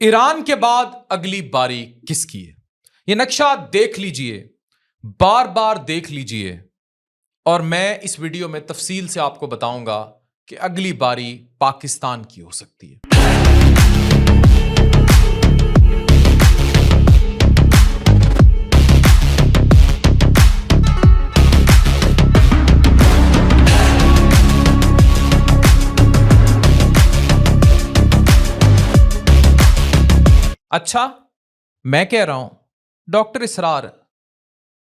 Iran के बाद अगली बारी किसकी है? ये नक्शा देख लीजिए, बार बार देख लीजिए, और मैं इस वीडियो में तफसील से आपको बताऊंगा कि अगली बारी पाकिस्तान की हो सकती है। अच्छा, मैं कह रहा हूं डॉक्टर इसरार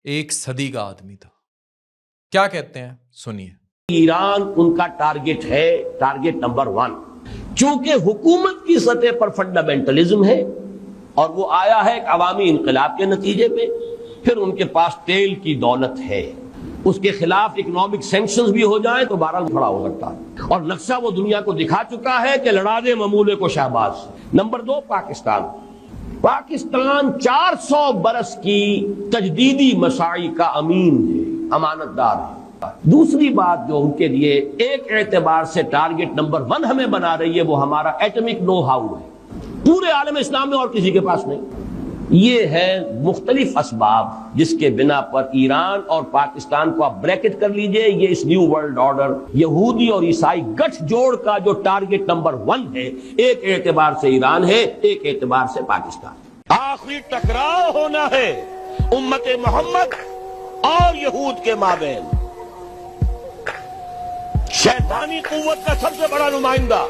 एक सदी का आदमी था। क्या कहते हैं, सुनिए। ईरान उनका टारगेट है, टारगेट नंबर 1। चूंकि हुकूमत की सतह पर फंडामेंटलिज्म है और वो आया है एक अवामी इनकलाब के नतीजे में, फिर उनके पास तेल की दौलत है, उसके खिलाफ इकोनॉमिक सैंक्शंस भी हो जाए तो बहरहाल खड़ा हो सकता है, और नक्शा वो दुनिया को दिखा चुका है कि लड़ा दे ममूले को शहबाज। नंबर 2, पाकिस्तान 400 बरस की तजदीदी मसाई का अमीन है, अमानतदार है। दूसरी बात जो उनके लिए एक एतबार से टारगेट नंबर 1 हमें बना रही है, वो हमारा एटॉमिक नो हाउ है, पूरे आलम इस्लाम में और किसी के पास नहीं। ये है मुख्तलिफ असबाब जिसके बिना पर ईरान और पाकिस्तान को आप ब्रैकेट कर लीजिए, ये इस न्यू वर्ल्ड ऑर्डर यहूदी और ईसाई गठजोड़ का जो टारगेट नंबर 1 है, एक एतबार से ईरान है, एक एतबार से पाकिस्तान। आखिरी टकराव होना है उम्मत मोहम्मद और यहूद के माबैन। शैतानी कुव्वत का सबसे बड़ा नुमाइंदा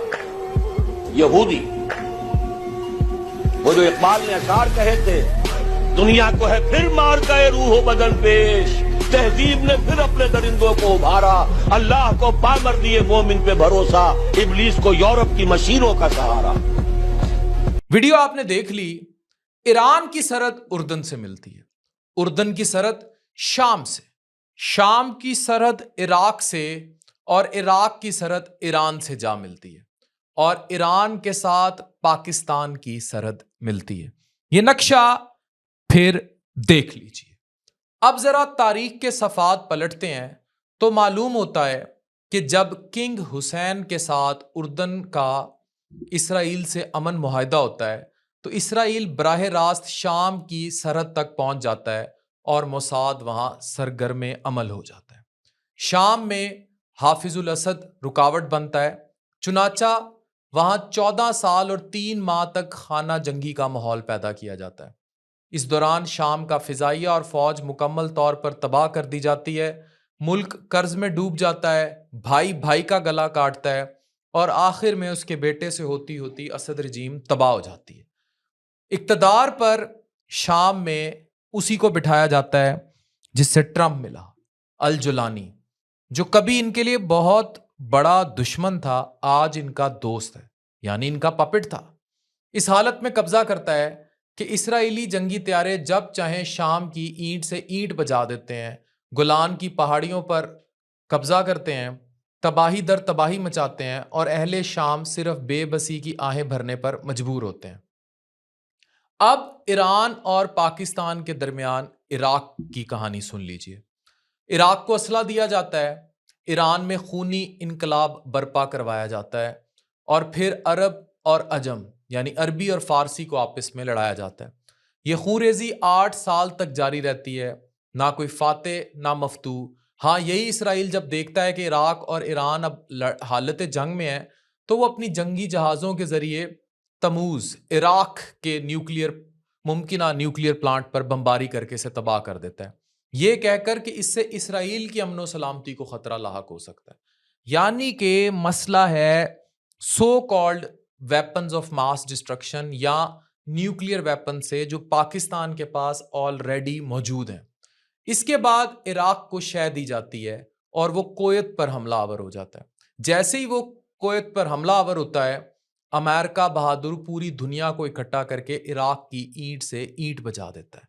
यहूदी, वो जो इकबाल ने अशार कहे थे, दुनिया को है फिर मार गए रूहो बदन पेश, तहजीब ने फिर अपने दरिंदों को उभारा, अल्लाह को पामर दिए मोमिन पे भरोसा, इब्लीस को यूरोप की मशीनों का सहारा। वीडियो आपने देख ली। ईरान की सरहद उर्दन से मिलती है, उर्दन की सरहद शाम से, शाम की सरहद इराक से, और इराक की सरहद ईरान से जा मिलती है, और ईरान के साथ पाकिस्तान की सरहद मिलती है। यह नक्शा फिर देख लीजिए। अब जरा तारीख के सफात पलटते हैं तो मालूम होता है कि जब किंग हुसैन के साथ उर्दन का इसराइल से अमन मुआहदा होता है तो इसराइल बराह रास्त शाम की सरहद तक पहुंच जाता है और मोसाद वहां सरगर्म अमल हो जाता है। शाम में हाफिजुल असद रुकावट बनता है, चुनाचा वहां 14 साल और 3 माह तक खाना जंगी का माहौल पैदा किया जाता है। इस दौरान शाम का फिजाइया और फौज मुकम्मल तौर पर तबाह कर दी जाती है, मुल्क कर्ज में डूब जाता है, भाई भाई का गला काटता है, और आखिर में उसके बेटे से होती होती असद रजीम तबाह हो जाती है। इक्तदार पर शाम में उसी को बिठाया जाता है जिससे ट्रंप मिला, अल जुलानी, जो कभी इनके लिए बहुत बड़ा दुश्मन था, आज इनका दोस्त है, यानी इनका पपेट था। इस हालत में कब्जा करता है कि इसराइली जंगी त्यारे जब चाहें शाम की ईंट से ईंट बजा देते हैं, गोलान की पहाड़ियों पर कब्जा करते हैं, तबाही दर तबाही मचाते हैं, और अहले शाम सिर्फ बेबसी की आहें भरने पर मजबूर होते हैं। अब ईरान और पाकिस्तान के दरमियान इराक की कहानी सुन लीजिए। इराक को असला दिया जाता है, ईरान में खूनी इनकलाब बर्पा करवाया जाता है, और फिर अरब और अजम यानी अरबी और फारसी को आपस में लड़ाया जाता है। यह खूरेजी 8 साल तक जारी रहती है, ना कोई फातेह ना मफतू। हाँ, यही इसराइल जब देखता है कि इराक और ईरान अब हालत जंग में है तो वो अपनी जंगी जहाज़ों के जरिए तमूज इराक के मुमकिन न्यूक्लियर प्लांट पर बमबारी करके इसे तबाह कर देता है, ये कहकर कि इससे इसराइल की अमन सलामती को खतरा लाहक हो सकता है। यानी कि मसला है so called weapons of mass destruction या न्यूक्लियर वेपन से जो पाकिस्तान के पास ऑलरेडी मौजूद हैं। इसके बाद इराक को शह दी जाती है और वो कुवैत पर हमलावर हो जाता है। जैसे ही वो कुवैत पर हमलावर होता है, अमेरिका बहादुर पूरी दुनिया को इकट्ठा करके इराक की ईंट से ईंट बजा देता है।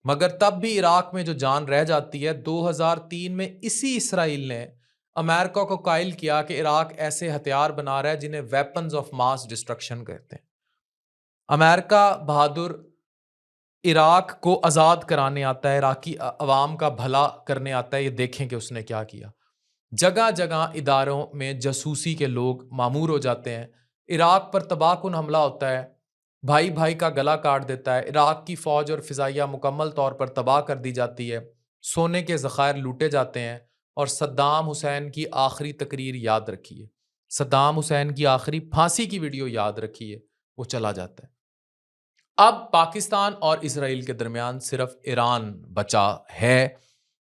मगर तब भी इराक में जो जान रह जाती है, 2003 में इसी इसराइल ने अमेरिका को कायल किया कि इराक ऐसे हथियार बना रहा है जिन्हें वेपन्स ऑफ मास डिस्ट्रक्शन कहते हैं। अमेरिका बहादुर इराक को आज़ाद कराने आता है, इराकी अवाम का भला करने आता है। ये देखें कि उसने क्या किया। जगह जगह इदारों में जासूसी के लोग मामूर हो जाते हैं, इराक पर तबाहकुन हमला होता है, भाई भाई का गला काट देता है, इराक की फौज और फिजाइया मुकम्मल तौर पर तबाह कर दी जाती है, सोने के ज़खायर लूटे जाते हैं। और सद्दाम हुसैन की आखिरी तकरीर याद रखिए, सद्दाम हुसैन की आखिरी फांसी की वीडियो याद रखिए, वो चला जाता है। अब पाकिस्तान और इसराइल के दरमियान सिर्फ ईरान बचा है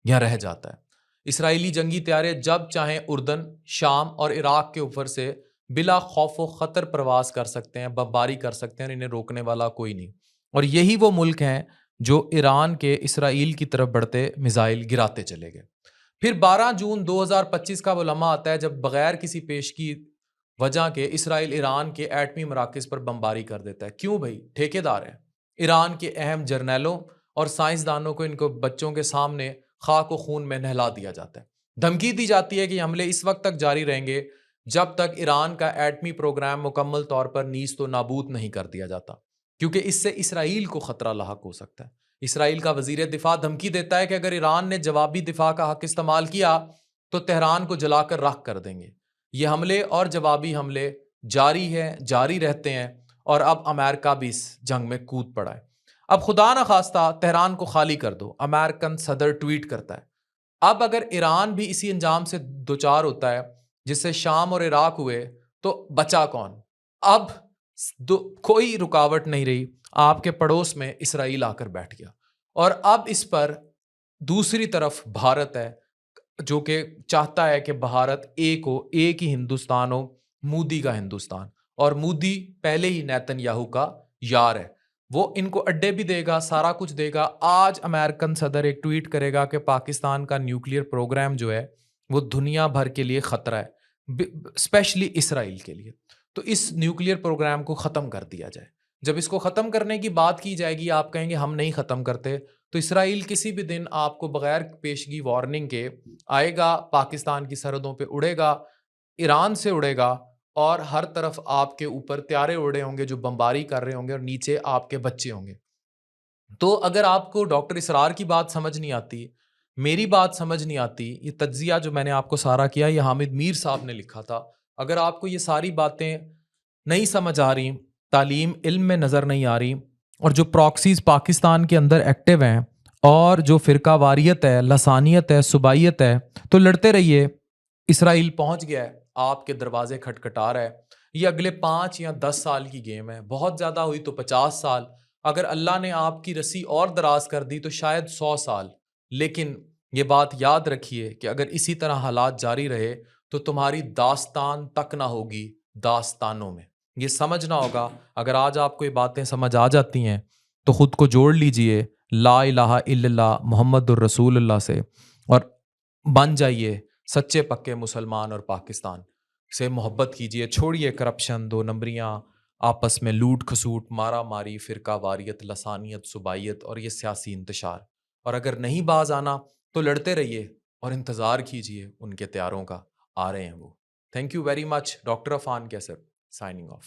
या रह जाता है। इसराइली जंगी तैयारे जब चाहें उर्दन, शाम और इराक के ऊपर से बिला खौफ व खतर प्रवास कर सकते हैं, बमबारी कर सकते हैं, इन्हें रोकने वाला कोई नहीं। और यही वो मुल्क हैं जो ईरान के इसराइल की तरफ बढ़ते मिसाइल गिराते चले गए। फिर 12 जून 2025 का वो लम्हा आता है जब बगैर किसी पेशगी वजह के इसराइल ईरान के एटमी मराकज़ पर बमबारी कर देता है। क्यों भाई? ठेकेदार है। ईरान के अहम जर्नैलों और साइंसदानों को इनको बच्चों के सामने खाक व खून में नहला दिया जाता है। धमकी दी जाती है कि हमले इस वक्त तक जारी रहेंगे जब तक ईरान का एटमी प्रोग्राम मुकम्मल तौर पर नीस्त व नाबूद नहीं कर दिया जाता, क्योंकि इससे इसराइल को खतरा लाहक हो सकता है। इसराइल का वजीर दिफा धमकी देता है कि अगर ईरान ने जवाबी दिफा का हक इस्तेमाल किया तो तेहरान को जलाकर राख कर देंगे। ये हमले और जवाबी हमले जारी रहते हैं और अब अमेरिका भी इस जंग में कूद पड़ा है। अब खुदा न खास्ता तेहरान को खाली कर दो, अमेरिकन सदर ट्वीट करता है। अब अगर ईरान भी इसी अंजाम से दोचार होता है जिससे शाम और इराक हुए, तो बचा कौन? अब कोई रुकावट नहीं रही, आपके पड़ोस में इसराइल आकर बैठ गया। और अब इस पर दूसरी तरफ भारत है जो कि चाहता है कि भारत एक हो, एक ही हिंदुस्तान हो, मोदी का हिंदुस्तान। और मोदी पहले ही नेतन्याहू का यार है, वो इनको अड्डे भी देगा, सारा कुछ देगा। आज अमेरिकन सदर एक ट्वीट करेगा कि पाकिस्तान का न्यूक्लियर प्रोग्राम जो है वो दुनिया भर के लिए खतरा है, स्पेशली इसराइल के लिए। तो इस न्यूक्लियर प्रोग्राम को ख़त्म कर दिया जाए। जब इसको ख़त्म करने की बात की जाएगी, आप कहेंगे हम नहीं ख़त्म करते, तो इसराइल किसी भी दिन आपको बगैर पेशगी वार्निंग के आएगा, पाकिस्तान की सरहदों पे उड़ेगा, ईरान से उड़ेगा और हर तरफ आपके ऊपर त्यारे उड़े होंगे जो बमबारी कर रहे होंगे और नीचे आपके बच्चे होंगे। तो अगर आपको डॉक्टर इसरार की बात समझ नहीं आती, मेरी बात समझ नहीं आती, ये तज्जिया जो मैंने आपको सारा किया ये हामिद मीर साहब ने लिखा था, अगर आपको ये सारी बातें नहीं समझ आ रही, तालीम इल्म में नज़र नहीं आ रही, और जो प्रॉक्सीज पाकिस्तान के अंदर एक्टिव हैं और जो फ़िरका वारियत है, लसानियत है, सुबाइयत है, तो लड़ते रहिए। इसराइल पहुंच गया है, आपके दरवाजे खटखटा रहा है। ये अगले 5 या 10 साल की गेम है, बहुत ज़्यादा हुई तो 50 साल, अगर अल्लाह ने आपकी रस्सी और दराज कर दी तो शायद 100 साल। लेकिन ये बात याद रखिए कि अगर इसी तरह हालात जारी रहे तो तुम्हारी दास्तान तक ना होगी दास्तानों में। ये समझना होगा। अगर आज आपको ये बातें समझ आ जाती हैं तो ख़ुद को जोड़ लीजिए ला इलाहा इल्लल्लाह मुहम्मदुर रसूलुल्लाह से और बन जाइए सच्चे पक्के मुसलमान। और पाकिस्तान से मोहब्बत कीजिए, छोड़िए करप्शन, 2 नंबरियाँ, आपस में लूट खसूट, मारा मारी, फ़िरका वारियत, लसानियत, सुबाइयत और ये सियासी इंतशार। और अगर नहीं बाज आना तो लड़ते रहिए और इंतज़ार कीजिए उनके त्यारों का, आ रहे हैं वो। Thank you very much. Doctor Afan Qaiser signing of.